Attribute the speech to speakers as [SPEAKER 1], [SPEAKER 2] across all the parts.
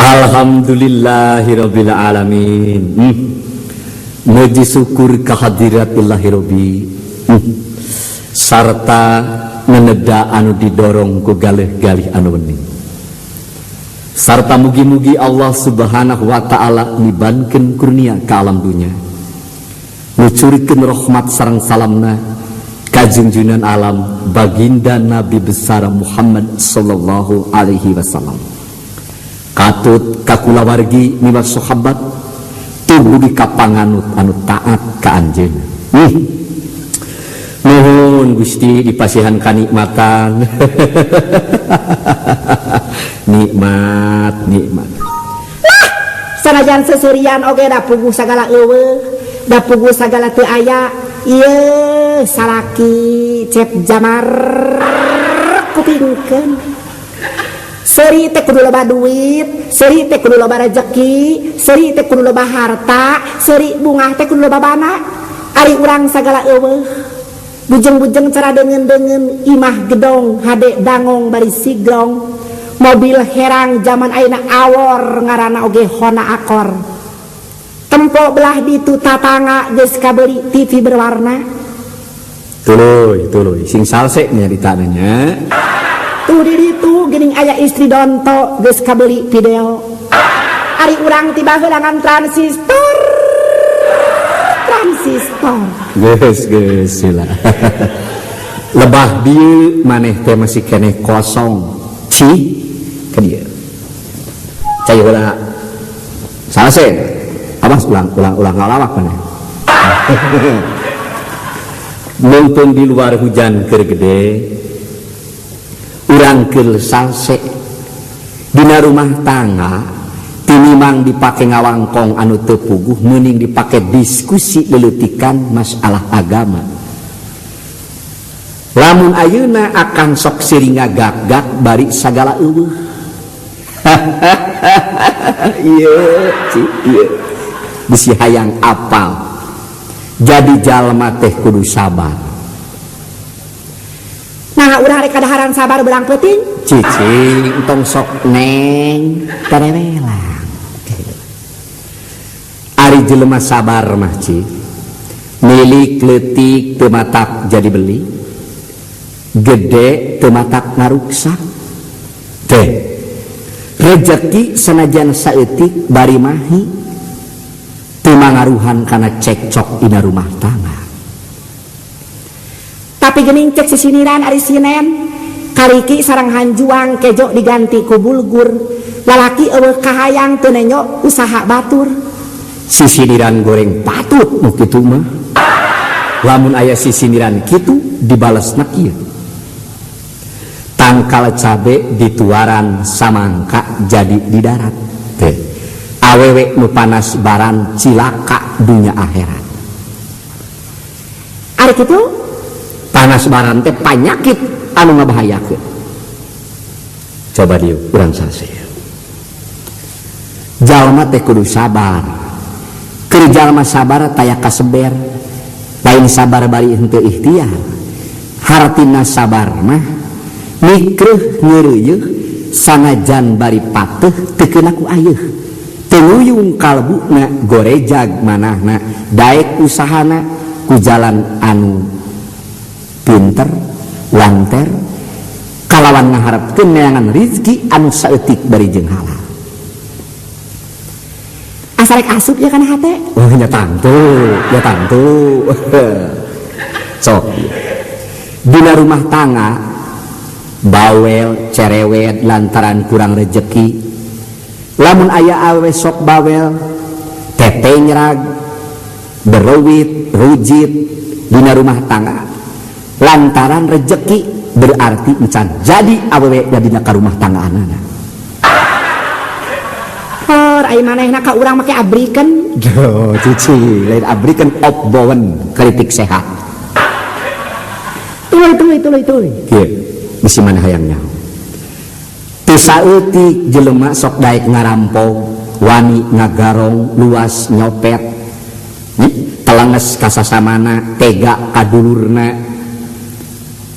[SPEAKER 1] Alhamdulillahirabbil alamin. Muji syukur kehadiratillah Rabbi. Sarta ngeneda anu didorong ku galih-galih anu wening. Sarta mugi-mugi Allah Subhanahu wa taala nibankeun kurnia ka alam dunya. Nucurikeun rahmat sareng salamna ka junjunan alam baginda Nabi besar Muhammad sallallahu alaihi wasallam. Katut kakulawargi miwas sahabat tubuh di kapanganut anu taat ka anjeunna. Nuhun Gusti dipasihan kanikmatan. Nikmat.
[SPEAKER 2] Sanajan seserian oge da puguh sagala eueuh, da puguh sagala teu aya. Ieu salaki cep jamar kupingkeun. Seri teh kudu loba duit, seri teh kudu loba rezeki, seri teh kudu loba harta, seri bungah teh kudu loba bana. Ari urang sagala eueuh. Bujeng-bujeng cara dengen-dengen imah gedong hade dangong bari sigrong. Mobil herang zaman ayeuna awor ngaranna oge Honda Accord. Tempo belah ditu tatangga geus kabeuli TV berwarna.
[SPEAKER 1] Tuluy sing salse nya ditananya.
[SPEAKER 2] Tuh di ditu geuning aya istri donto geus kabeuli video. Ari urang tiba heulangan transistor. Geus
[SPEAKER 1] sila. Lebah dieu maneh teh masih keneh kosong. Ci ka dieu. Cai heula. Salse. Awas ulang ngalawak maneh. Mumpung di luar hujan keur gede. Urang keur salse dina rumah tangga tinimang dipake ngawangkong anu teu puguh meuning dipake diskusi leleutikan masalah agama. Lamun ayeuna akan sok sering ngagak-gak bari sagala eueuh. Ieu bisi hayang apal. Jadi jalma teh kudu sabar.
[SPEAKER 2] Nah urang rek kadaharan sabar belang peuting.
[SPEAKER 1] Cici entong sok neng tarewelang. Ari jelema sabar mah ci. Milik leutik teu matak jadi beli. Gede teu matak ngaruksak. Teh. Rezeki sanajan saeutik bari mahi teu mangaruhan kana cekcok dina rumah tangga.
[SPEAKER 2] Tapi geuning cek sisiniran ari Sinen kaliki sareng hanjuang kejo diganti ku bulgur. Lalaki eueuh kahayang teu nenyo usaha batur.
[SPEAKER 1] Sisiniran goreng patut nu kitu mah. Lamun aya sisiniran kitu dibalesna kieu. Tangkal cabe dituaran samangka jadi di darat. Teh. Awewe nu panas baran cilaka dunya akhirat.
[SPEAKER 2] Ari kitu
[SPEAKER 1] panas baran teh panyakit anu ngabahayakeun. Coba dieu urang sase. Jalma teh kudu sabar. Keur jalma sabar taya kaseber. Lain sabar bari henteu ikhtiar. Hartina sabar mah mikreuh ngeureuyeuh sanajan bari pateuh teu keuna ku ayeuna. Teu nguyung kalbuna gorejag manahna daek usahana ku jalan anu pinter, lanter, kalawan ngaharepkeun neangan rezeki anu saeutik bari jeung halal.
[SPEAKER 2] asal rek asup ya kana hate.
[SPEAKER 1] Oh nya tantu. Sok. Dina rumah tangga bawel, cerewet lantaran kurang rezeki. Lamun aya awe sok bawel, teteh nyerag, berowit, rujit dina rumah tangga. Lantaran rezeki berarti encan jadi awewe dina ka rumah tangga anana.
[SPEAKER 2] Hor ai manehna ka urang make abrikeun.
[SPEAKER 1] Duh, cici, lain abrikeun opbowen kritik sehat.
[SPEAKER 2] Tuluy.
[SPEAKER 1] Kieu, bisi mana hayang nyaho. Teu saeutik jelema sok daek ngarampok, wani ngagarong, luas nyopet. Telenges ka sasamana, tega ka dulurna.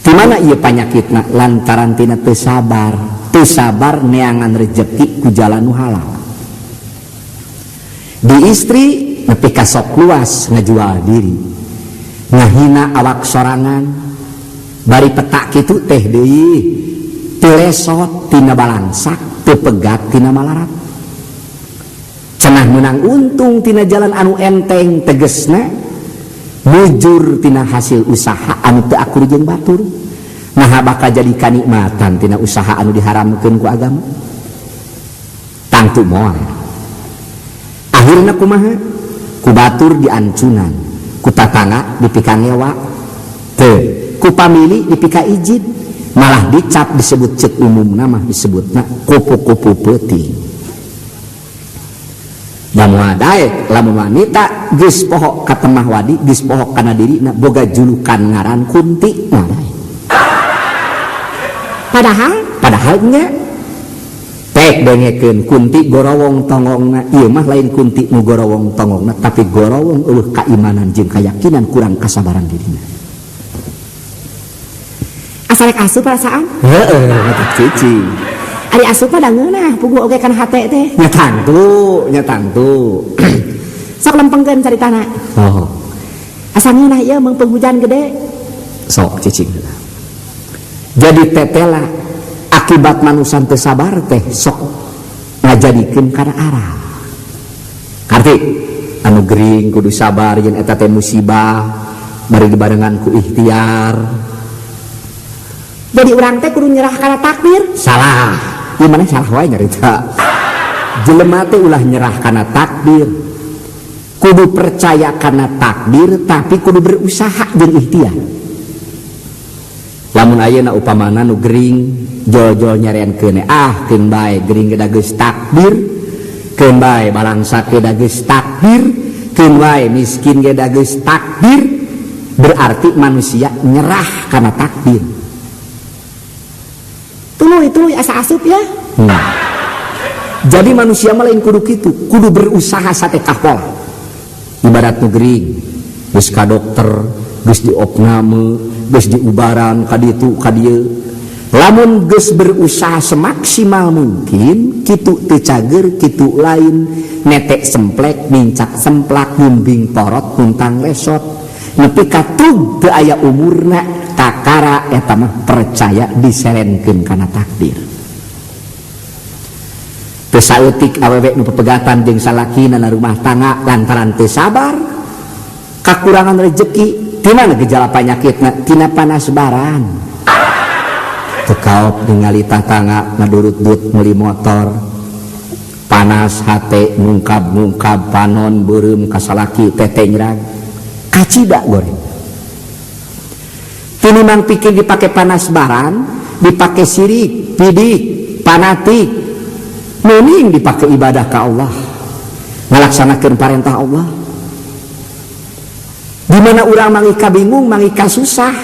[SPEAKER 1] di mana ieu panyakitna lantaran tina teu sabar neangan rejeki ku jalan nu halal. Di istri nepi ka sok luas ngajual diri, ngahina awak sorangan, bari petak kitu teh deui teu lesot tina balangsak, teu pegat tina malarat. Cenah menang untung tina jalan anu enteng, tegesna mujur tina hasil usaha anu teu akur jeung batur. Nah bakal jadi kanikmatan tina usaha anu diharamkeun ku agama. Tangtu moal. Akhirna kumaha? Ku batur diancunan, ku tatangga dipika ngewa, ku pamili dipika izin, malah dicap disebut cek umum nama disebutna kupu-kupu peuting. Lamun daek, lamun wanita geus poho ka temah wadi, geus poho kana dirina boga julukan ngaran kunti. Padahal nya tek dengekeun kunti gorowong tongongna, ieu mah lain kunti nu gorowong tongongna, tapi gorowong eueuh keimanan jeung keyakinan kurang kasabaran dirina.
[SPEAKER 2] Asal rek asup perasaan?
[SPEAKER 1] Heeh, eta cici.
[SPEAKER 2] Ari asup da ngeunah pugu oge kana hate teh.
[SPEAKER 1] Nya tangtu.
[SPEAKER 2] Sok lempengkeun caritana.
[SPEAKER 1] Oh.
[SPEAKER 2] Asa ngeunah ieu meung penghujan gede.
[SPEAKER 1] Sok cicing. Jadi tetela akibat manusan teu sabar teh sok ngajadikeun kana arah. Karti anu gering kudu sabar yen eta teh musibah bari dibarengan ku ikhtiar.
[SPEAKER 2] Jadi urang teh kudu nyerah kana takdir.
[SPEAKER 1] Salah. Ieu maneh salah wae nyarita. Jelema teh ulah nyerah kana takdir. Kudu percaya kana takdir tapi kudu berusaha jeung ikhtiar. Lamun ayeuna upamana nu gering jol-jol nyareankeun keun bae gering ge da geus takdir, keun bae balangsa ge da geus takdir, keun bae miskin ge da geus takdir, berarti manusia nyerah kana takdir.
[SPEAKER 2] Tuluy asa asup ya.
[SPEAKER 1] Jadi manusia mah lain kudu kitu, kudu berusaha satekah pola. Ibarat nu gering geus ka dokter, geus diopname, geus diubaran kaditu kadieu, lamun geus berusaha semaksimal mungkin kitu teu cager kitu lain netek semplek mincak semplak ngumbing porot kuntang lesot nepi ka tug teu aya umurna kakara eta mah percaya diselenkeun kana takdir. Teu saeutik awewe nu pepegatan jeung salakina na rumah tangga lantaran teu sabar kakurangan rejeki. Tina gejala panyakitna tina panasbaran, tekaop ningali tatangga ngadurut-durut meuli motor, panas hate ngungkab-ngungkab panon beureum ka salaki tete nyerag kacida goreng. Tinimbang pikir dipake panasbaran, dipake sirik, pidik, fanatik, mending dipake ibadah ka Allah, ngalaksanakeun parentah Allah. Di mana urang mangi kabingung, mangi kasusah,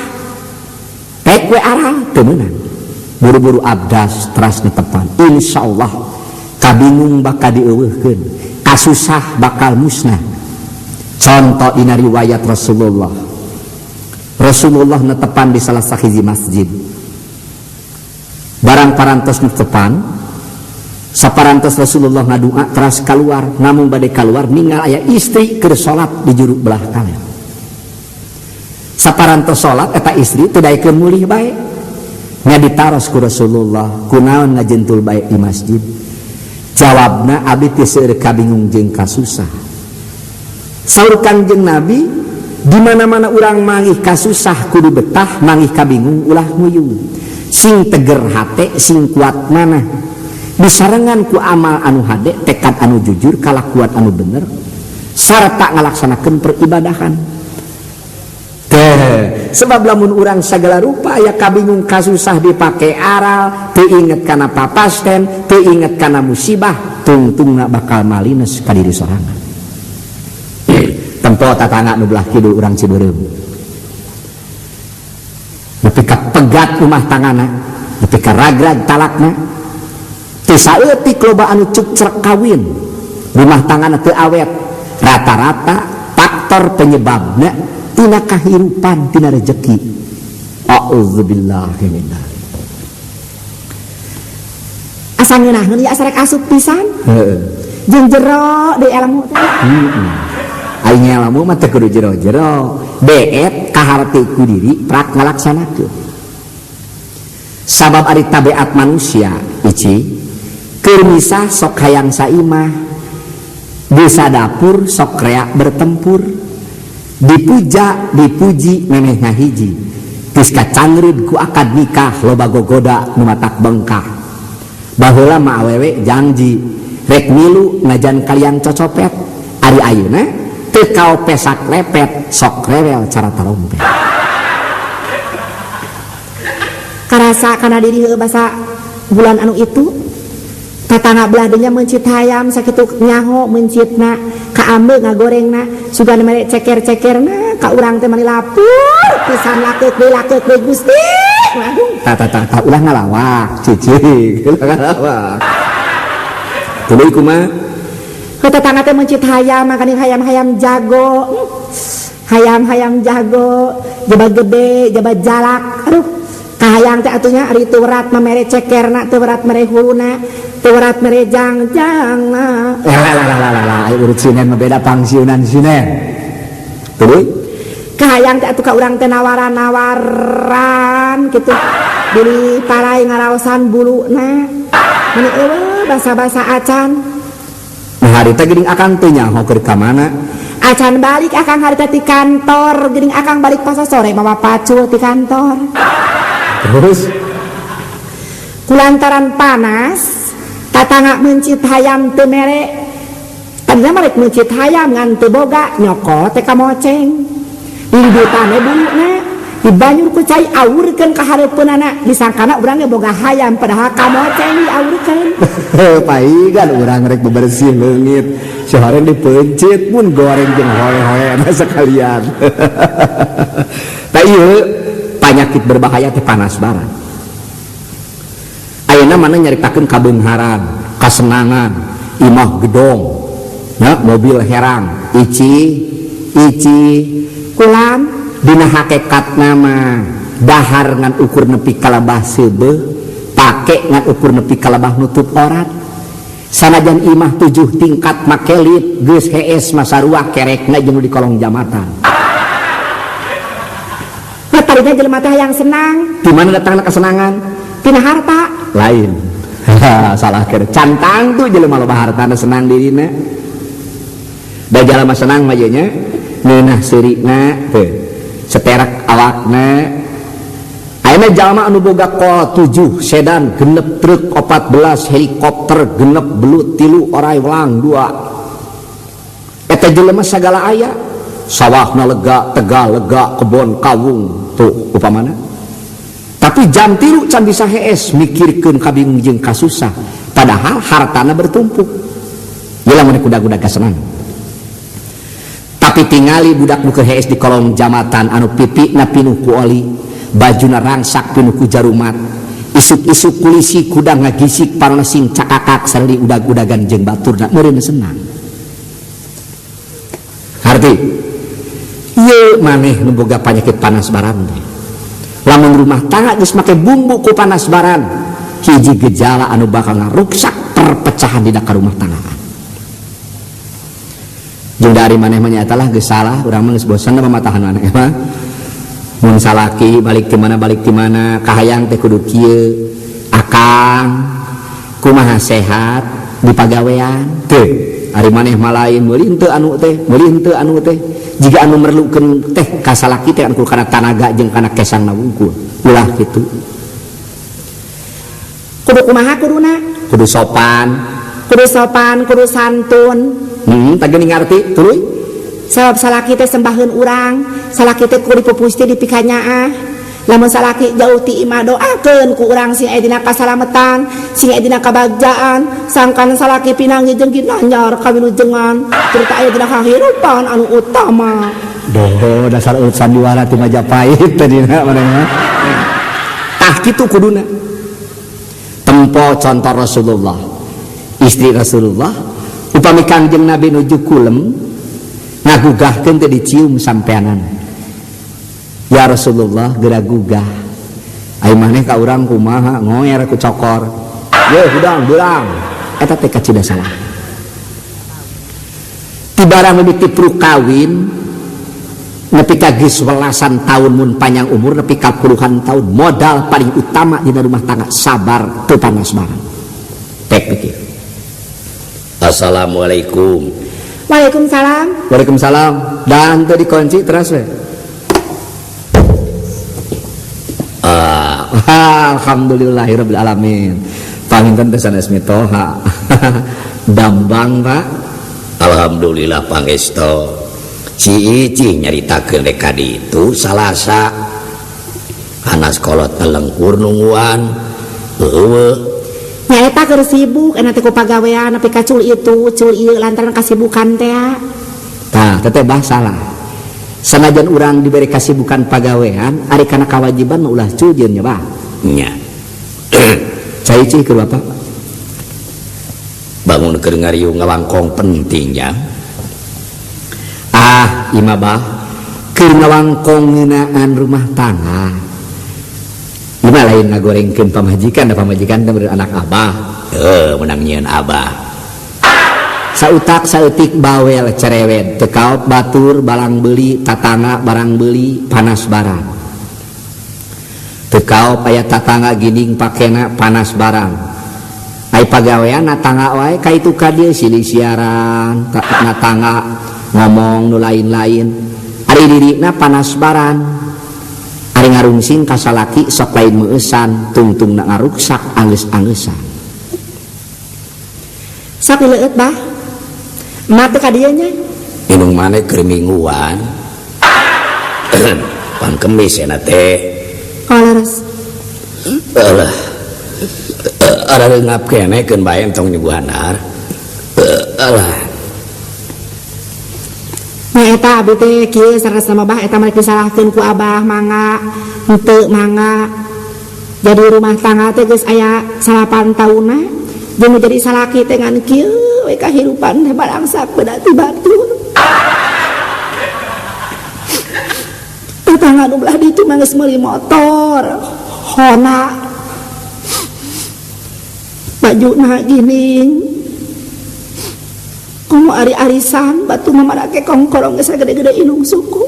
[SPEAKER 1] pek we arah teu meunang. Buru-buru abdas teras netepan. Insyaallah kabingung bakal dieuweuhkeun, kasusah bakal musnah. Contoh dina riwayat Rasulullah. Rasulullah netepan di salah sahiji masjid. Barang parantos netepan, saparantos Rasulullah ngadua teras keluar, namun bade keluar ninggal aya istri keur salat di juru belah kanan. Saparantos salat eta istri teu daekeun mulih bae nya ditaros ku Rasulullah kunaon ngajentul bae di masjid. Jawabna abdi teu seueur kabingung jeung kasusah. Saur Kangjeng Nabi di mana-mana urang mangih kasusah kudu betah, mangih kabingung ulah nguyung. Sing teger hate, sing kuat manah. Disarengan ku amal anu hade, tekad anu jujur, kalakuan anu bener, sarta ngalaksanakeun peribadahan. Sebab lamun urang sagala rupa aya kabingung kasusah dipake aral, teu inget kana papasten, teu inget kana musibah, tungtungna bakal malines ka diri sorangan. Tempo tatangga nu belah kidul urang Cibeureum. Nepi ka pegat rumah tanggana, nepi ka ragrag talakna. Teu saeutik loba anu cuk kawin. Rumah tanggana teu awet. Rata-rata faktor penyebabna tina kahirupan, tina rejeki. A'udzubillahi min dzalik.
[SPEAKER 2] Asa ngeunahkeun ya asa rek asup pisan.
[SPEAKER 1] Heeh.
[SPEAKER 2] Jeung jero deui ilmu teh.
[SPEAKER 1] Aing ilmu mah teu kudu jero-jero. Beet kaharti ku diri prak ngalaksanakeun. Sabab ari tabiat manusia ici keur misah sok hayang saimah, bisa dapur sok rea bertempur, dipuja dipuji memeh ngahiji, geus kacangreud ku akad nikah loba gogoda nu matak bengkah. Baheula mah awewe janji rek milu ngajan kalian cocopet, ari ayeuna teu kao pesak lepet sok rewel cara tarompet.
[SPEAKER 2] Karasa kana diri heuh basa bulan anu itu tatangga belah dinya mencit hayam sakitu nyaho mencitna ka ambe ngagorengna sugan mere ceker-cekerna ka urang teh mani lapur pisan lakeuk deui Gusti. Aduh
[SPEAKER 1] Ta ulah ngalawak cicing ulah ngalawak tuluy kumaha
[SPEAKER 2] heuh tatangga teh mencit hayam makanya hayam-hayam jago hayam-hayam jago jabat gede jabat jalak aduh kahayang teh atunya ari teu berat mere cekerna teu berat mere huluna teu berat mere jangjangna
[SPEAKER 1] lah urut sinen mah beda pangsiunan sinen tuluy
[SPEAKER 2] kahayang teh atuh ka urang teh nawaran kitu diri parai ngaraosan buluna meni eueuh basa-basa acan
[SPEAKER 1] hari teh geuning akang teu nyaho keur ka mana
[SPEAKER 2] acan balik akang harita ti kantor geuning akang balik pas sore mama pacul ti kantor.
[SPEAKER 1] Terus
[SPEAKER 2] kulantaran panas tatangga mencit hayam teu mere tadinya merek mencit hayam ngan teu boga nyokot teh kamoceng didutane buluna dibanyur ku cai awurkeun ka hareupeunana disangkana urang ge boga hayam padahal kamoceng diawurkeun.
[SPEAKER 1] Paigan urang rek bebersih leungit sehari dipencit pun goreng jeung hoe-hoe sekalian. Ta ieu penyakit berbahaya teh panas barat. Ayeuna mana nyaritakeun kabeungharan, kasenangan, imah gedong, ya, mobil herang, ici
[SPEAKER 2] Kulan
[SPEAKER 1] dina hakikatna mah dahar ngan ukur nepi kalabah seubeuh, pake ngan ukur nepi kalabah nutup orat. Sanajan imah 7 tingkat makelit geus hees masarua kerekna jeung di kolong jamatan.
[SPEAKER 2] tadinya jelema teh yang senang
[SPEAKER 1] di mana datangna kesenangan
[SPEAKER 2] tina harta
[SPEAKER 1] lain. Salah kira cantang tuh jelema loba hartana senang dirina da jalma senang mah ye nya neunah seurina teu seterak awakna. Ayeuna jalma anu boga kol 7 sedan genep truk 14 helikopter genep belut 3 orai welang 2 eta jelema sagala aya sawahna lega tegal lega kebon kawung tuh upamana. Tapi jam 3 can bisa hees mikirkeun kabingung jeung kasusah padahal hartana bertumpuk. Gila mun kuda-kuda kasenang. Tapi tingali budak nu hees di kolong jamatan anu pipina pinuh ku oli, bajuna rangsak pinuh ku jarumat, isuk-isuk kulisi kuda ngagisik parana sing cakakak sareng udag-udagan jeung baturna meureun senang. Harti ieu maneh nu boga panyakit panas baran teh. Lamun rumah tangga geus make bumbu ku panas baran, hiji gejala anu bakal ngaruksak perpecahan dina ka rumah tanggaan. Jeung dari maneh mah nyatalah geus salah, urang mah geus bosan da mamatahan maneh mah. Mun salaki balik ti mana kahayang teh kudu kieu. Akang kumaha sehat di pagawean teu. Ari maneh mah lain meuli henteu anu teh, jiga anu merlukeun teh ka salaki teh anu kana tanaga jeung kana kesangna wungkul. Ulah kitu.
[SPEAKER 2] Kudu kumaha kuduna?
[SPEAKER 1] Kudu sopan,
[SPEAKER 2] kudu santun.
[SPEAKER 1] Tak geuning ngarti tuluy.
[SPEAKER 2] Sabab salaki teh sembaheun urang, salaki teh kudu dipupusti dipikanyaah. Lamun salaki jauh ti imah doakeun ku urang sing aya dina kasalametan, sing aya dina kabagjaan, sangkan salaki pinanggi jeung ginanyar kawilujengan, cerita aya dina kahirupan anu utama.
[SPEAKER 1] Doh dasar urusan diwala ti Majapahit tadi maneh mah. Tah kitu kuduna. Tempo contoh Rasulullah. Istri Rasulullah upami Kangjeng Nabi nuju kulem ngagugahkeun teh dicium sampeanan. Ya Rasulullah geura gugah ai maneh ka urang kumaha ngoer ku cokor ye hudang beurang eta teh kacida salah ti barang mimiti pru kawin nepi ka geus 11 tahun mun panjang umur nepi ka puluhan tahun modal paling utama dina rumah tangga sabar teu panas barang tek pikir.
[SPEAKER 3] Assalamualaikum.
[SPEAKER 2] Waalaikumsalam.
[SPEAKER 1] Waalaikumsalam dan teu dikunci terus we. Alhamdulillahirabbil alamin. Panginten teh sanes mitoha. Dambang Pak.
[SPEAKER 3] Alhamdulillah pangesto. Si Ici nyaritakeun rek ka ditu salasa. Anas kolot ngelengkur nungguan. Heueuh.
[SPEAKER 2] Nyaeta keur sibuk enak teh ku pagawean nepi ka cul ieu lantaran kasibukan teh.
[SPEAKER 1] Tah teteh bah salah. Sanajan urang diberi kasibukan pagawean ari kana kewajiban mah ulah cujeun nya bah.
[SPEAKER 3] Nya.
[SPEAKER 1] Cai cih keur Bapak.
[SPEAKER 3] Bangun keur ngariung ngawangkong pentingnya.
[SPEAKER 1] Ima bah keur ngawangkong ngeunaan rumah tangga. Ima lain ngagorengkeun pamajikan da pamajikan teh beureun anak abah.
[SPEAKER 3] Menang nyieun abah.
[SPEAKER 1] Sautak saeutik bawel cerewet teu kaot batur balang beuli tatangga barang beuli panas barang teu kaot aya tatangga ginding pakena panas barang ai pagawean natangga wae ka itu ka dieu silih siaran natangga ngomong nu lain-lain ari dirina panas barang ari ngarungsing ka salaki sok lain meuesan tungtungna ngaruksak anggeus-angeusan
[SPEAKER 2] Sapileueut bah mate ka dieu nya.
[SPEAKER 3] Inung maneh keur mingguan. Pan kemis ena teh.
[SPEAKER 2] Kaleres.
[SPEAKER 3] Alah. Ada ngap kene keun bae entong nyuguhanar. Alah.
[SPEAKER 2] Nya eta abdi teh kieu sanes nama bah eta mah disalahkeun ku abah mangga henteu mangga. Jadi rumah tangga teh geus aya 8 taunna jeung jadi salaki teh ngan kieu we kahirupan teh barangsak beda ti batur. Tetangga nu belah ditu mah geus meuli motor, Honda. Bajuna gining. Komo ari-arisan batu mah marake kongkorong geus sagede-gede ilung suku.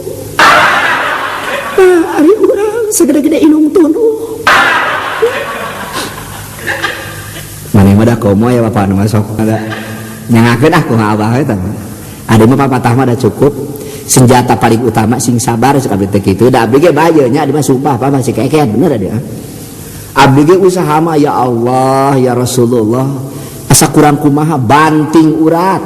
[SPEAKER 2] Nah, ari urang sagede-gede ilung tunuh.
[SPEAKER 1] maneh mah da komo ya Bapak nu sok ada nyangakeun kumaha abah eta mah ade mah papatah mah da cukup senjata paling utama sing sabar cek abdi teh kitu da abdi ge bae nya abdi mah sumpah apa masih kekean bener ade abdi ge usaha mah ya Allah ya Rasulullah asa kurang kumaha banting urat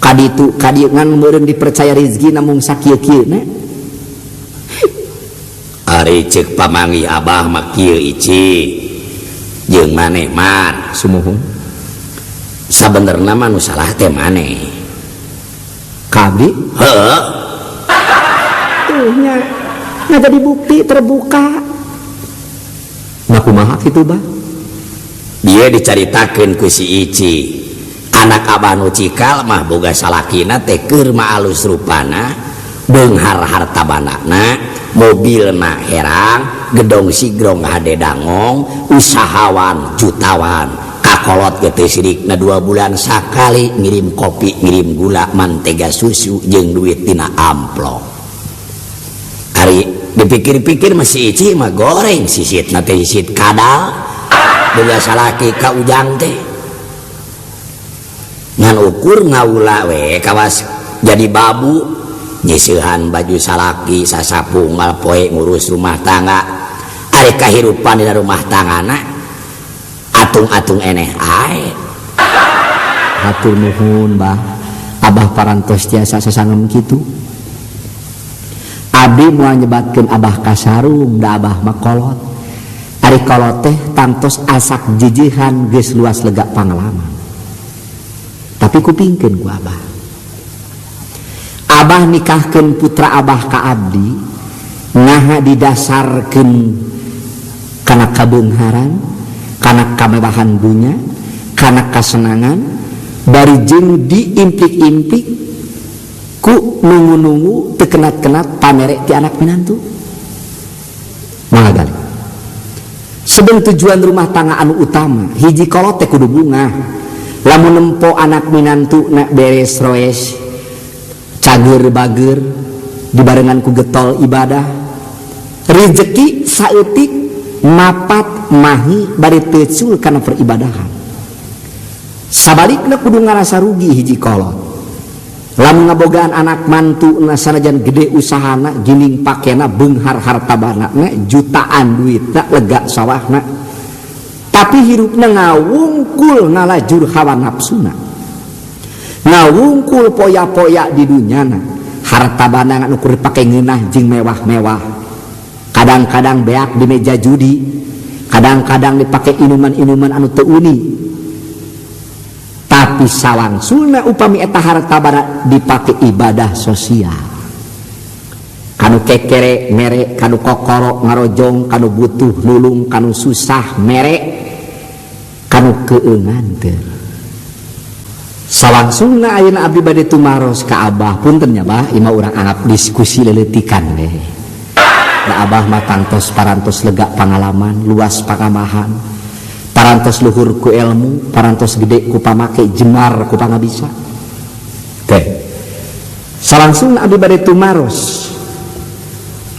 [SPEAKER 1] kaditu kadieunan meureun dipercaya rezeki namung sakieu-kieuna
[SPEAKER 3] Ari cek pamangi abah mah kieu Ici jeung maneh mar
[SPEAKER 1] sumuhun
[SPEAKER 3] sabenerna mah nu salah teh maneh
[SPEAKER 1] kabdi
[SPEAKER 3] heuh
[SPEAKER 2] Tuh nya jadi bukti terbuka.
[SPEAKER 1] nah kumaha kitu bah
[SPEAKER 3] dia dicaritakeun ku si Ici anak abah nu cikal mah boga salakina teh keur maalus rupana beunghar harta bandana mobilna herang gedong sigrong hade dangong usahawan jutawan kakolot geteu sidikna 2 bulan sakali ngirim kopi ngirim gula mantega susu jeung duit tina amplop ari dipikir-pikir masih Ici mah goreng sisitna teh sisit kadal boga salaki ka ujang teh ngan ukur ngaula we kawas jadi babu nyisihan baju salaki sasapu ngalpoe ngurus rumah tangga ari kahirupan di rumah tanggana atung-atung eneh ae
[SPEAKER 1] hatur nuhun bah abah parantos tiasa sasangem kitu abdi moal nyebatkeun abah kasarung da abah mah kolot ari kolot teh tangtos asak jijihan geus luas lega pangalaman tapi kupingkeun ku abah abah nikahkeun putra abah ka abdi ngaha didasarkeun kana kabeungharan kana kamewahan dunya kana kasenangan bari jeung diimpik-impik ku nunggu-nunggu tekenat-kenat pamerek ti anak minantu magali sedang tujuan rumah tangga anu utama hiji kolot teh kudu bunga lamun nempo anak minantu nak beres roes cager bager dibarengan ku getol ibadah rezeki saeutik mapat mahi bari teucul kana peribadahan sabalikna kudu ngarasa rugi hiji kolot lamun ngabogaan anak mantu na sanajan gede usahana gining pakena beunghar hartabana jutaan duitna lega sawahna tapi hirupna ngawungkul ngalajur hawa nafsuna ngawungkul poya-poya di dunyana hartabana anu keur dipake ngeunah jeung mewah-mewah kadang-kadang beak di meja judi kadang-kadang dipake inuman-inuman anu teu uni tapi sawangsulna upami eta hartabana dipake ibadah sosial kanu kekere mere kanu kokoro ngarojong kanu butuh nulung kanu susah mere kanu keungan teu sawangsulna ayeuna abdi bade tumaros ka Abah punten nya Bah ima urang anggap diskusi leleutikan deh da Abah mah tangtos parantos lega pangalaman luas pangamahan parantos luhur ku ilmu parantos gede ku pamake jemar ku pangabisa teh sawangsulna abdi bade tumaros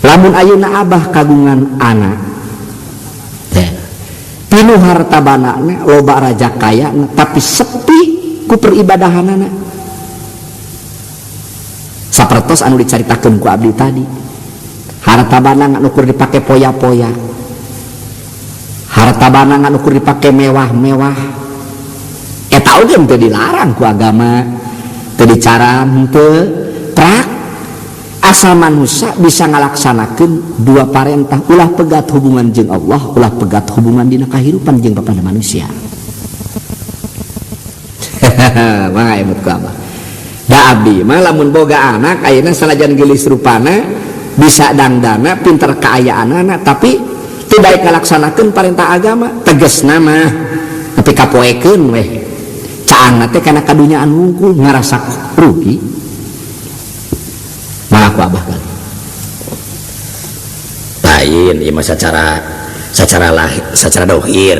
[SPEAKER 1] lamun ayeuna Abah kagungan anak teh pinuh hartabanana loba raja kaya tapi sepi ku peribadahanana sapertos anu dicaritakeun ku abdi tadi hartabana anu keur dipake poya-poya hartabana anu keur dipake mewah-mewah eta oge teu dilarang ku agama teu dicaran teu prak asal manusia bisa ngalaksanakeun dua parentah ulah pegat hubungan jeung Allah ulah pegat hubungan dina kahirupan jeung bapada manusia mah emut ku Abah da abdi mah lamun boga anak ayeuna sanajan geulis rupana bisa dangdana pinter kaayaanana tapi teu daek ngalaksanakeun parentah agama tegasna mah tapi kapoekeun weh caangna teh kana kadunyaan hungkul ngarasa rugi mah ku Abah kali lain ieu mah secara dohir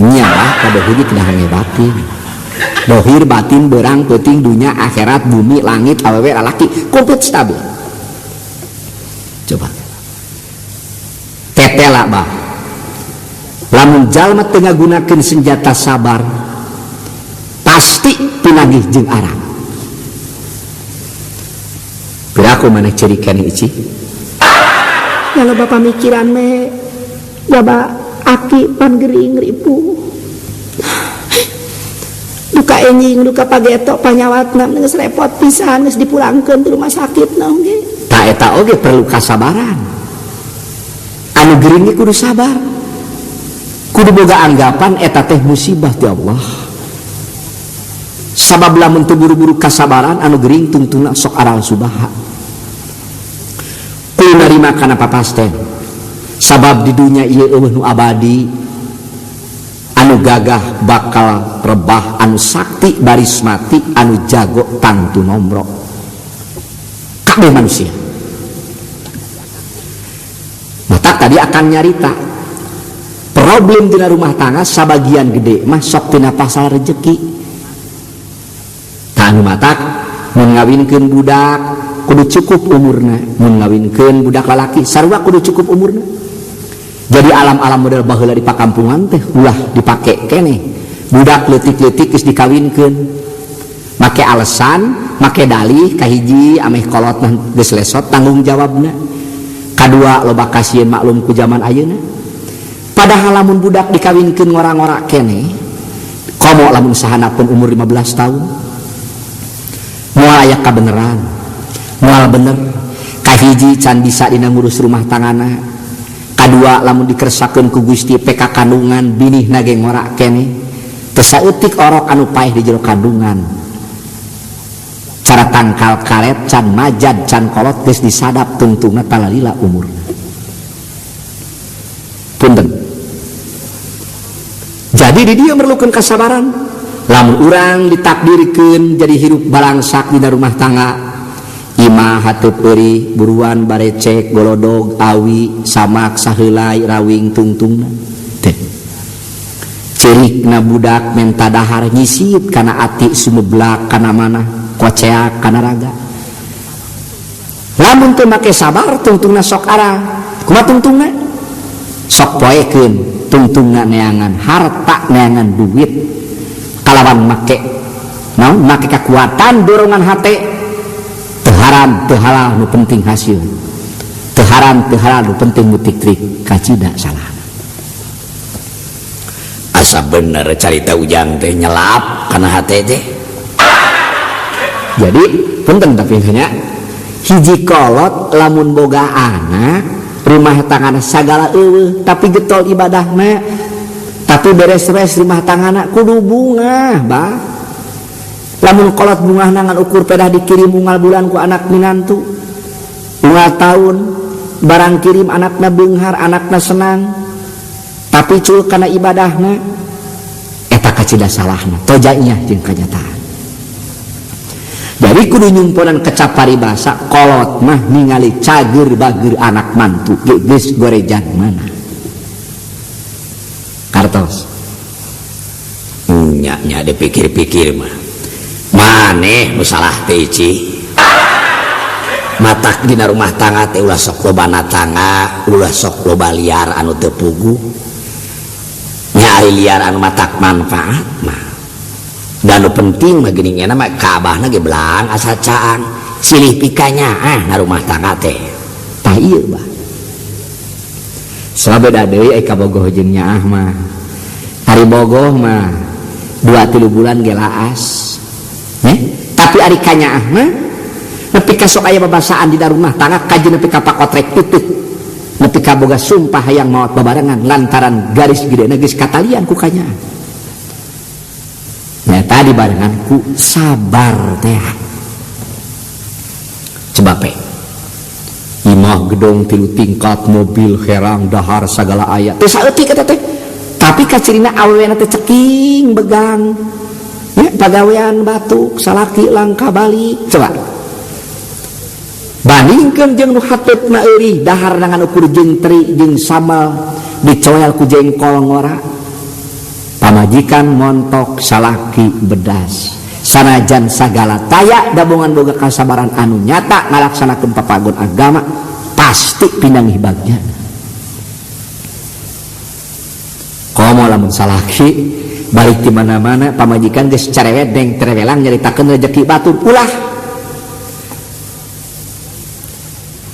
[SPEAKER 1] nya lah kadohir teh hange batin dohir batin berang penting dunia akhirat bumi langit awewe lalaki komplit stabil coba tetela Bah lamun jalma teu ngagunakeun senjata sabar pasti pinagih jeung arang piraku maneh cerikeun ici
[SPEAKER 2] kalau bapak mikiran me bapak aki pan gering ripu duka enjing duka pagetok panyawatna geus repot pisan geus dipulangkeun ke rumah sakit naon ge
[SPEAKER 1] ta eta oge perlu kasabaran anu gering kudu sabar kudu boga anggapan eta teh musibah ti Allah sabab lamun teu buru-buru kasabaran anu gering tungtungna sok aral subaha kudu narima kana papasten sabab di dunia ieu eueuh nu abadi anu gagah bakal rebah anu sakti baris mati anu jago tangtu nomro kabeh manusia mata tadi akan nyarita problem dina rumah tangga sabagian gede mah sok tina pasal rezeki ta anu matak mun ngawinkeun budak kudu cukup umurna mun ngawinkeun budak lalaki sarua kudu cukup umurna jadi alam-alam model baheula di pakampungan teh ulah dipake keneh budak leutik-leutik geus dikawinkeun make alasan make dalih kahiji ameh kolotna geus lesot tanggung jawabna kadua loba kasieun maklum ku zaman ayeuna padahal lamun budak dikawinkeun ngora-ngora keneh komo lamun sahana pun umur 15 tahun moal aya kabeneran moal bener kahiji can bisa dina ngurus rumah tangana kadua lamun dikersakeun ku Gusti peka kandungan binih nage ngora kene teu saeutik orok anu paeh di jero kandungan cara tangkal karet can majad can kolot geus disadap tungtungna talalila umurna punten jadi di dieu merlukeun kasabaran lamun urang ditakdirkeun jadi hirup balangsak dina rumah tangga imah hateup eueuh buruan barecek golodog awi samak saheulai rawing tungtungna teh cirikna budak menta dahar nyisit kana ati sumeblak kana mana koceak kana raga lamun teu make sabar tungtungna sok arah kumaha tungtungna sok poekeun tungtungna neangan harta neangan duit kalawan make naon make kekuatan dorongan hate teu haram teu halal nu penting hasil teu haram teu halal nu penting mutik trik kacida salah
[SPEAKER 3] asa bener carita ujang teh nyelap kana hate teh
[SPEAKER 1] jadi punten tapi nya hiji kolot lamun boga anak rumah tanggana sagala eueuh tapi getol ibadahna tapi beres-beres rumah tanggana kudu bunga bah lamun kolot bunga nangan ukur pedah dikirim unggal bulan ku anak minantu unggal tahun barang kirim anakna beunghar anakna senang tapi cul kana ibadahna eta kacida salahna tojanya jeung kanyataan jadi kudu nyumponan kecap paribasa kolot mah ningali cager bager anak mantu geus gorejan mana kartos
[SPEAKER 3] nya dipikir-pikir mah maneh nu salah teh Ici matak dina rumah tangga teh ulah sok lobana tangga ulah sok loba liar anu teu pugu nya ari liar anu matak manfaat mah dan nu penting mah geuning ena mah ka abahna ge belang asa caan silih pikanya na rumah tangga teh
[SPEAKER 1] tah ieu bah sabeda deui ka bogoh jeung nyaah mah ari bogoh mah 2-3 bulan ge laas tapi ari ka nyaah mah nepi ka sok aya babasaan di rumah tangga kaji nepi ka pakotrek teuteuk nepi ka boga sumpah hayang maot babarengan lantaran garis gedena geus katalian ku ka nyaah nyata dibarengan ku sabar teh coba pe imah gedong 3 tingkat mobil herang dahar sagala aya teh saeutik eta teh tapi kacirina awewena teh ceking begang ya pagawean batuk salaki langka balik coba bandingkeun jeung nu hateupna eueuh dahar nangan ukur jeung teri jeung sambal dicoel ku jengkol ngora pamajikan montok salaki bedas sanajan sagala taya dabongan boga kasabaran anu nyata ngalaksanakeun papagon agama pasti pinangih bagja komo lamun salaki balik di mana-mana pamajikan geus carewedeng terewelang nyaritakeun rezeki batur ulah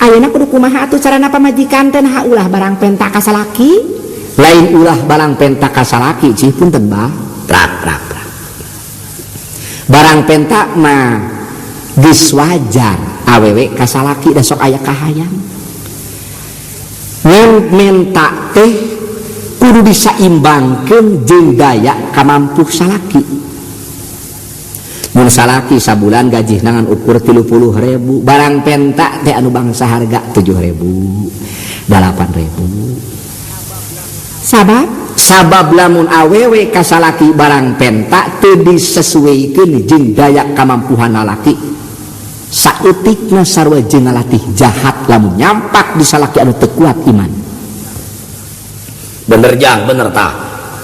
[SPEAKER 2] ayeuna kudu kumaha atuh carana pamajikan teh nah ulah barang penta ka salaki
[SPEAKER 1] lain ulah barang penta ka salaki cih punten bah
[SPEAKER 3] prak
[SPEAKER 1] barang penta mah geus wajar awewe ka salaki da sok aya kahayang ngan menta teh kudu disaimbangkeun jeung daya kamampuh salaki mun salaki sabulan gaji nangan ukur 30.000 barang penta teh anu bangsa harga 7.000 8.000 sabab lamun awewe kasalaki barang penta teu disesuaikeun jeung daya kamampuhan lalaki saeutikna sarua jeung ngalatih jahat lamun nyampak di salaki anu teu kuat iman
[SPEAKER 3] bener jang bener tah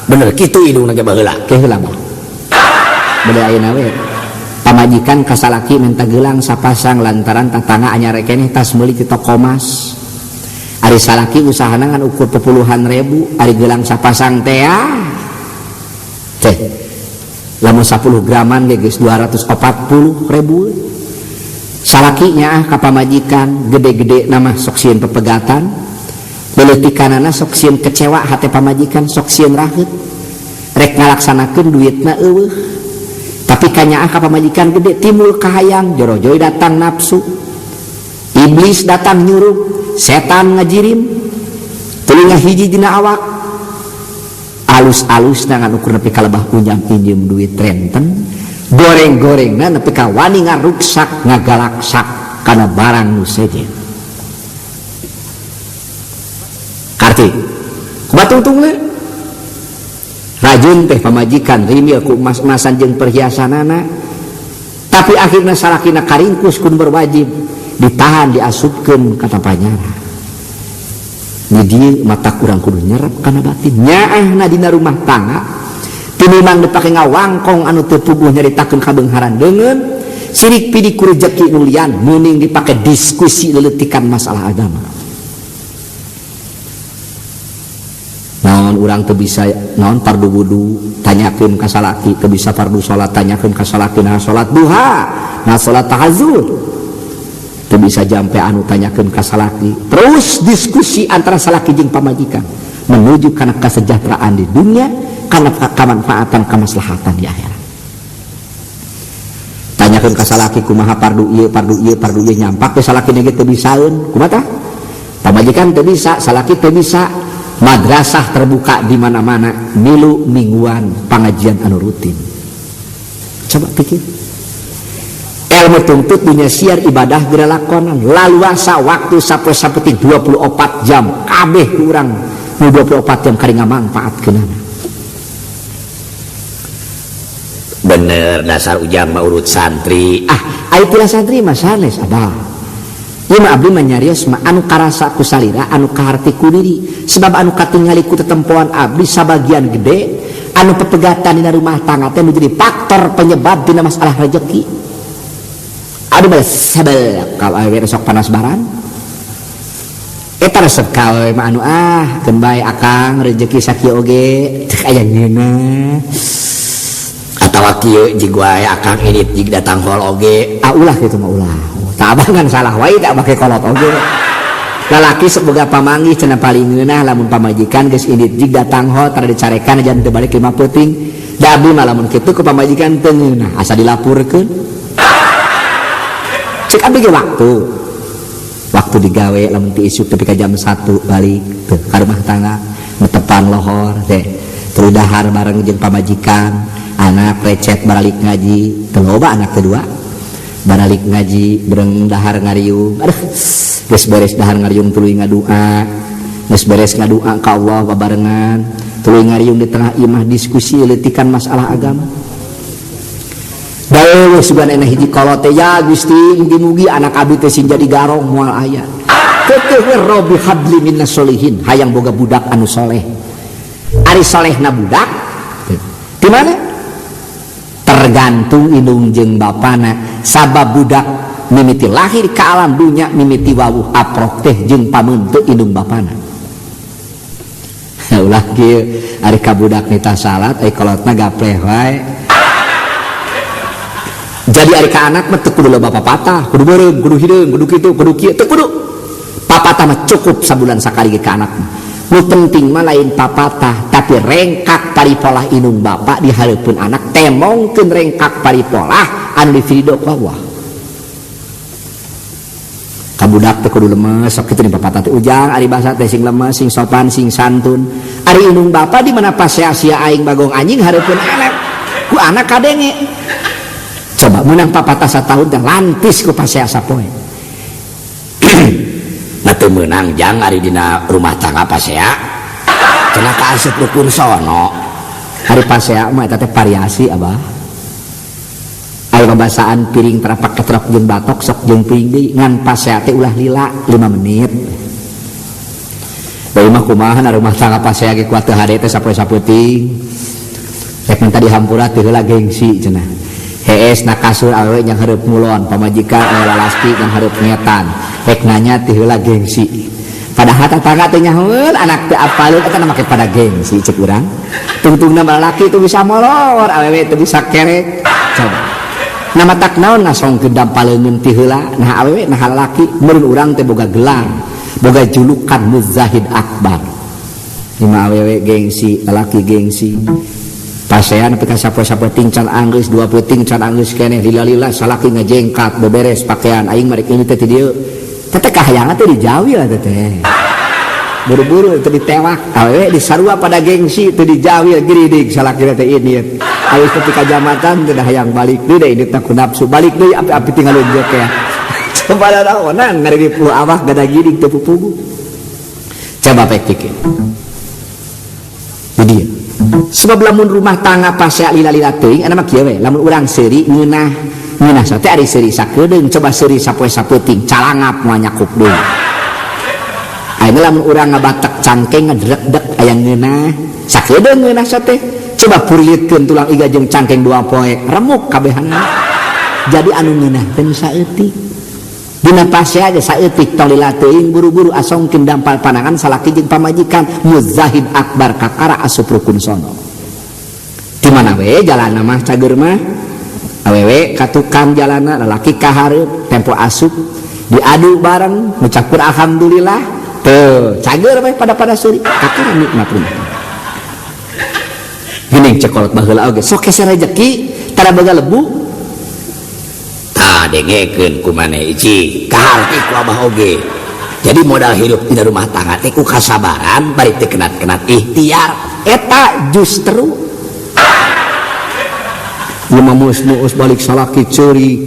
[SPEAKER 3] bener kitu idungna ge baheula
[SPEAKER 1] keheula mah bade ayeuna we pamajikan kasalaki menta geulang sapasang lantaran tatangga anyar keneh tas meuli ti toko mas ari salaki usahana ngan ukur 10.000 ari gelang sapasang teh teh lamun 10 graman ge geus 240.000 salakinya ka pamajikan gede-gede nama sok sieun pepegatan leutik-kanana sok sieun kecewa hate pamajikan sok sieun raheut rek ngalaksanakeun duitna eueuh tapi kanyaah ka pamajikan gede timbul kahayang joro-joro datang nafsu iblis datang nyuruh setan ngajirim telinga hiji dina awak alus-alus nangan ukur nepi ka lebah unjam pinjem duit renten goreng-gorengna nepi ka wani ngaruksak ngagalaksak kana barang nu sejen karti kubatungtungna rajin teh pamajikan rimil ku emas-emasan jeung perhiasanana tapi akhirna salakina karingkus kun berwajib ditahan diasupkeun ka Panyara. Di dieu mata kurang kudu nyerep kana batin. Nyaahna dina rumah tangga tinimbang dipake ngawangkong anu teu puguh nyaritakeun kabeungharan deungeun sirik pidi ku rezeki nu lian meuning dipake diskusi leuletikan masalah agama. Naon urang teu bisa naon fardu wudu tanyakeun ka salaki, teu bisa fardu salat tanyakeun ka salaki nah salat duha, nah salat tahajud. Teu bisa jampe anu tanyakeun ka salaki. Terus diskusi antara salaki jeung pamajikan menuju kana kesejahteraan di dunia, kana kamanfaatan kamaslahatan di akhirat. Tanyakeun ka salaki kumaha fardu ieu nyampak teh salaki ge teu bisaeun kumaha tah? Pamajikan teu bisa, salaki teu bisa. Madrasah terbuka di mana-mana, milu mingguan pengajian anu rutin. Coba pikir. Ilmu tuntut dunia siar ibadah geura lakonan laluasa waktu sapoe-sapeting 24 jam kabeh urang nu 24 jam kari ngamanfaatkeunana.
[SPEAKER 3] Bener dasar ujang mah urut santri.
[SPEAKER 1] Aya pula santri mah sanes abah. Ieu mah abdi mah nyarios mah anu karasa ku salira anu kaharti ku diri sebab anu katingali ku tetempoan abdi sabagian gede anu pepegatan dina rumah tangga teh menjadi faktor penyebab dina masalah rezeki. Aduh bae sabel ka awewe sok panas baran. Eta resep ka awewe mah anu keun bae akang rezeki sakieu oge cek aya ngeunah.
[SPEAKER 3] Atawa kieu jig wae akang init jig datang hol oge.
[SPEAKER 1] Ulah kitu mah ulah. Tak abangan salah wae tak make kolot oge. Lalaki sok boga pamanggih cenah paling ngeunah lamun pamajikan geus indit jig datang hol tara dicarekan jan teu balik 5 peuting. Da abdi mah lamun kitu ku pamajikan teu ngeunah asa dilapurkeun. Cek abdi ge waktu digawe lamun ti isuk tepi ka jam 1 balik teu ka rumah tangga netepan lohor teh tuluy dahar bareng jeung pamajikan anak recet baralik ngaji teu loba anak kedua baralik ngaji bereng dahar ngariung geus beres dahar ngariung tuluy ngadua geus beres ngadua ka Allah babarengan tuluy ngariung di tengah imah diskusi leutikan masalah agama. Dawe sugan enak hiji kolot teh ya Gusti mugi-mugi anak abdi teh sing jadi garong moal aya. Teuh we Rabbi habli minas solihin hayang boga budak anu soleh. Ari solehna budak di mana? Tergantung indung jeung bapana sabab budak mimiti lahir ka alam dunya mimiti wawuh aprok teh jeung pameun teu indung bapana. Ulah kieu ari ka budak nita salat ai kolotna gapleh wae. Jadi ari ka anak mah teu kudu loba papatah, kudu beureum, kudu hideung, kudu kitu, kudu kieu, teu kudu. Papatah mah cukup sabulan sakali ge ka anak. Nu penting mah lain papatah, tapi rengkak paripolah indung bapa di hareupeun anak temongkeun rengkak paripolah anu difirido ku Allah. Ka budak teh kudu lemes, sok kitu di papatah teh ujang ari basa teh sing lemes, sing sopan, sing santun. Ari indung bapa di mana sia-sia aing bagong anjing hareupeun anak. Ku anak kadenge. Coba menang papatah satahun teh lantis ku pasea sapoe.
[SPEAKER 3] Nah teu meunang jang ari dina rumah tangga pasea. Cenah kaasup rukun sono.
[SPEAKER 1] Hari pasea mah eta teh variasi abah. Aya babasaan piring terapak ketrok jeung batok sok jeung piring deui ngan pasea teh ulah lila 5 menit. Bae mah kumaha na rumah tangga pasea ge kuat teu hade teh sapoe-sapeuting. Rek minta dihampura teu heula gengsi cenah. Hees na kasur awewe yang hareup ngulon pamajikan aya lalasti yang hareup ngetan rek nanya teh heula gengsi padahal tetangga teh nyahoeun anak teh apaleun eta make pada gengsi cek urang tungtungna lalaki teu bisa molor awewe teu bisa kerek coba nama tak naon ngasongkeun dampaleungeun ti heula nah awewe nah lalaki meureun urang teh boga gelar boga julukan muzahid akbar lima awewe gengsi lalaki gengsi pasean pika sapoe-sapoe tingcan anggeus 20 tingcan anggeus keneh lila-lila salaki ngajengkat beberes pakaian aing marek ini teh ti dieu teh kahayangan teh dijawi lah teh buru-buru teh ditewak awewe disarua pada gengsi teh dijawi giridig salaki teh ini aya teh ka jamatan teh hayang balik deui ini teh ku nafsu balik deui api-api tinggal unjuk ya coba da naonan ngari di puluh awah gada girig teu pupugu coba pek pikir di dieu sebab lamun rumah tangga pasea lila-lila teuing anu mah kieu we lamun urang seuri ngeunah ngeunah teh ari seuri sakedeung coba seuri sapoe sapeuting calangap moal nyakup deui ayeuna lamun urang ngabatek cangkeng ngedrek-dek aya ngeunah sakedeung ngeunah teh coba purlieutkeun tulang iga jeung cangkeng 2 poe remuk kabehana jadi anu ngeunah teh nu saeutik dina pasea ge saeutik tolila teuing buru-buru asongkeun dampal panangan salaki jeung pamajikan muzahid akbar kakara asup rukun sono di mana we jalanna mah cager mah awewe ka tukang jalanna lalaki ka hareup tempo asup diadu bareng ngucapkeun alhamdulillah teu cager we pada seuri kakara nikmat rumah geuning cekolot baheula oge sok kese rezeki tara boga lebu dengekeun ku maneh Ici kaharti ku abah oge jadi modal hidup di rumah tangga teh ku kasabaran bari teu kenat-kenat ikhtiar eta justru lima mus balik salaki ceurik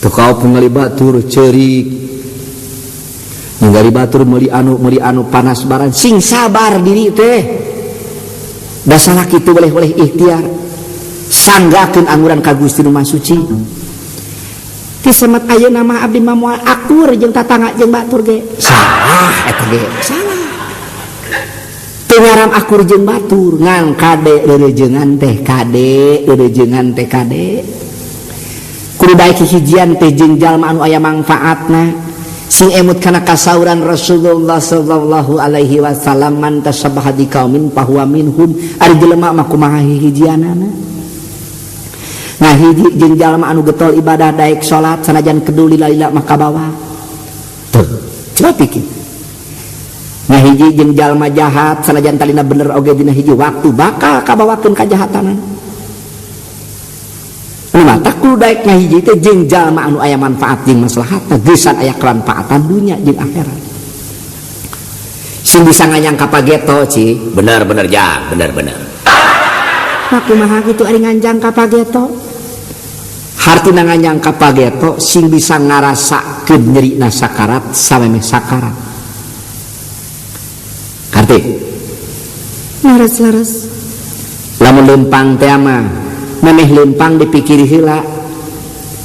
[SPEAKER 1] teu kaop ngali batur ceurik ngali batur meuli anu panas baran sing sabar diri teh da salaki teu boleh ikhtiar sanggakeun anguran ka Gusti Nu Maha Suci semet ayeuna mah abdi mah moal akur jeung tatangga jeung batur ge salah eta ge salah teu ngaran akur jeung batur ngan kade reurejeungan teh kade kudu bae hijian teh jeung jalma anu aya mangfaatna sing emut kana kasauran Rasulullah sallallahu alaihi wasallam man tasabbaha biqaumin fahuwa minhum ari jelema mah kumaha hijianana nah hiji jeung jalma anu getol ibadah daek salat sanajan keduli lalila mah kabawa tuh coba pikir nah hiji jeung jalma jahat sanajan talina bener oge dina hiji waktu bakal kabawakeun kajahatanan nu mata kudu daek nah hiji teh jeung jalma anu aya manfaat jeung maslahatna geusan aya kemanfaatan dunya jeung akhirat sing bisa nganyang kapageto ci
[SPEAKER 3] bener ja bener
[SPEAKER 2] nah kumaha kitu ari nganjang kapageto
[SPEAKER 1] hartina nganyang kapageto sing bisa ngarasakeun nyerina sakarat samemeh sakarat karti
[SPEAKER 2] laras
[SPEAKER 1] lamun leumpang teh mah memeh leumpang dipikiri heula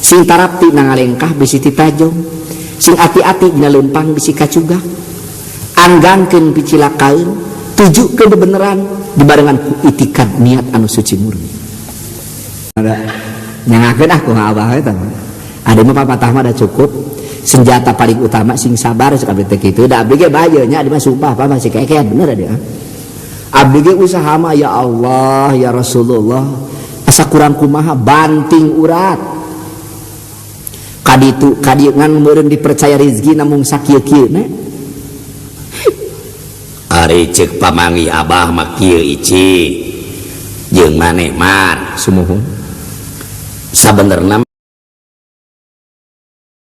[SPEAKER 1] sing tarapti nangalengkah bisi titajong sing ati-ati dina leumpang bisi kacugah anggangkeun picilakaeun tujukeun bebeneran dibarengan ku itikad niat anu suci murni ada nyangakeun aku ngabah eta ada mah papatah mah da cukup senjata paling utama sing sabar sakabeh teh kitu da abdi ge bayeul nya abdi mah sumpah apa masih keke bener ada abdi ge usaha mah ya Allah ya Rasulullah asa kurang kumaha banting urat kaditu kadieunan meureun dipercaya rezeki namung sakieu-kieuna
[SPEAKER 3] ari ceuk pamangi abah mah kieu Ici jeung maneh mar
[SPEAKER 1] sumuhun
[SPEAKER 3] sabenerna